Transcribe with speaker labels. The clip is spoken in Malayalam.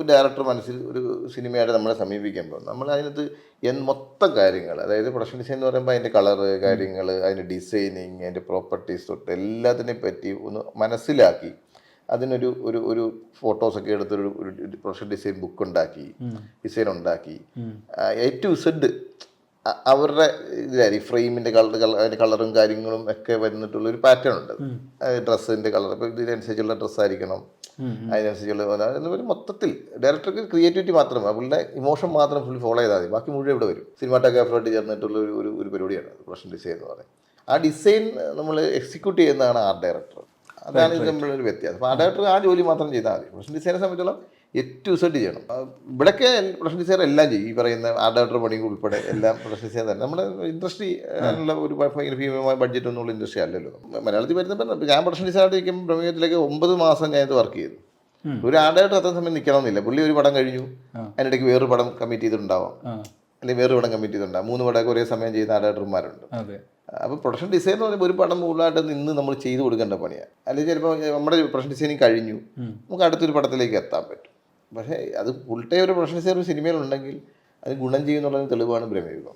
Speaker 1: ഡയറക്ടർ മനസ്സിൽ ഒരു സിനിമയായിട്ട് നമ്മളെ സമീപിക്കുമ്പോൾ നമ്മൾ അതിനകത്ത് മൊത്തം കാര്യങ്ങൾ, അതായത് പ്രൊഡക്ഷൻ ഡിസൈൻ എന്ന് പറയുമ്പോൾ അതിൻ്റെ കളറ് കാര്യങ്ങൾ, അതിൻ്റെ ഡിസൈനിങ്, അതിൻ്റെ പ്രോപ്പർട്ടീസ് തൊട്ട് എല്ലാത്തിനെ പറ്റി ഒന്ന് മനസ്സിലാക്കി അതിനൊരു ഒരു ഒരു ഫോട്ടോസൊക്കെ എടുത്തൊരു പ്രൊഡക്ഷൻ ഡിസൈൻ ബുക്ക് ഉണ്ടാക്കി, ഡിസൈൻ ഉണ്ടാക്കി, A to Z അവരുടെ ഇതായി ഫ്രെയിമിൻ്റെ അതിൻ്റെ കളറും കാര്യങ്ങളും ഒക്കെ വന്നിട്ടുള്ള ഒരു പാറ്റേൺ ഉണ്ട്. ഡ്രസ്സിൻ്റെ കളർ, ഇപ്പോൾ ഇതിനനുസരിച്ചുള്ള ഡ്രസ്സായിരിക്കണം, അതിനനുസരിച്ചുള്ള എന്ന് പറയും. മൊത്തത്തിൽ ഡയറക്ടർക്ക് ക്രിയേറ്റിവിറ്റി മാത്രം, അവരുടെ ഇമോഷൻ മാത്രം ഫുൾ ഫോളോ ചെയ്താൽ മതി, ബാക്കി മുഴുവൻ ഇവിടെ വരും. സിനിമാറ്റോഗ്രാഫറായിട്ട് ചേർന്നിട്ടുള്ള ഒരു പരിപാടിയാണ് പ്രൊഡക്ഷൻ ഡിസൈൻ എന്ന് പറയുന്നത്. ആ ഡിസൈൻ നമ്മൾ എക്സിക്യൂട്ട് ചെയ്യുന്നതാണ് ആർട്ട് ഡയറക്ടർ. അതാണ് ഇത് തമ്മിലൊരു വ്യത്യാസം. അപ്പോൾ ആർട്ട് ഡയറക്ടർ ആ ജോലി മാത്രം ചെയ്താൽ മതി. പ്രൊഡക്ഷൻ ഡിസൈനെ സംബന്ധിച്ചോളം A to Z ചെയ്യണം. ഇവിടെയൊക്കെ പ്രൊഡക്ഷൻ ഡിസൈനർ എല്ലാം ചെയ്യും. ഈ പറയുന്ന ആർട്ട് ഡയറക്ടർ പണി ഉൾപ്പെടെ എല്ലാം പ്രൊഡക്ഷൻ ഡിസൈൻ തന്നെ. നമ്മുടെ ഇൻഡസ്ട്രി അതിനുള്ള ഒരു ഭീമമായ ബഡ്ജറ്റ് ഒന്നുള്ള ഇൻഡസ്ട്രി അല്ലല്ലോ. മലയാളത്തിൽ വരുന്നപ്പോൾ ഞാൻ പ്രൊഡക്ഷൻ ഡിസൈനായിട്ട് ഇരിക്കുമ്പോൾ പ്രമേയത്തിലേക്ക് 9 മാസം ഞാൻ ഇത് വർക്ക് ചെയ്തു. ഒരു ആർട്ട് ഡയറക്ടർ അത്ര സമയം നിൽക്കണമെന്നില്ല. പുള്ളി ഒരു പടം കഴിഞ്ഞു, അതിനിടയ്ക്ക് വേറൊരു പടം കമ്മിറ്റ് ചെയ്തിട്ടുണ്ടാവാം, അല്ലെങ്കിൽ വേറൊരു പടം കമ്മിറ്റ് ചെയ്തിട്ടുണ്ടാവും. 3 പടമൊക്കെ ഒരേ സമയം ചെയ്യുന്ന ആർട്ട് ഡയറക്ടർമാരുണ്ട്. അപ്പോൾ പ്രൊഡക്ഷൻ ഡിസൈൻ എന്ന് പറയുമ്പോൾ ഒരു പടം മുകളിലായിട്ട് നിന്ന് നമ്മൾ ചെയ്ത് കൊടുക്കേണ്ട പണിയാണ്. അല്ലെങ്കിൽ ചിലപ്പോൾ നമ്മുടെ പ്രൊഡക്ഷൻ ഡിസൈനിങ് കഴിഞ്ഞു, നമുക്ക് അടുത്തൊരു പടത്തിലേക്ക് എത്താൻ പറ്റും. പക്ഷേ അത് ഫുൾ ടൈം ഒരു പ്രൊഡക്ഷൻ ഡിസൈൻ ഒരു സിനിമയിലുണ്ടെങ്കിൽ അത് ഗുണം ചെയ്യുന്നുള്ളതിന് തെളിവാണ് ബ്രഹ്മയുഗം.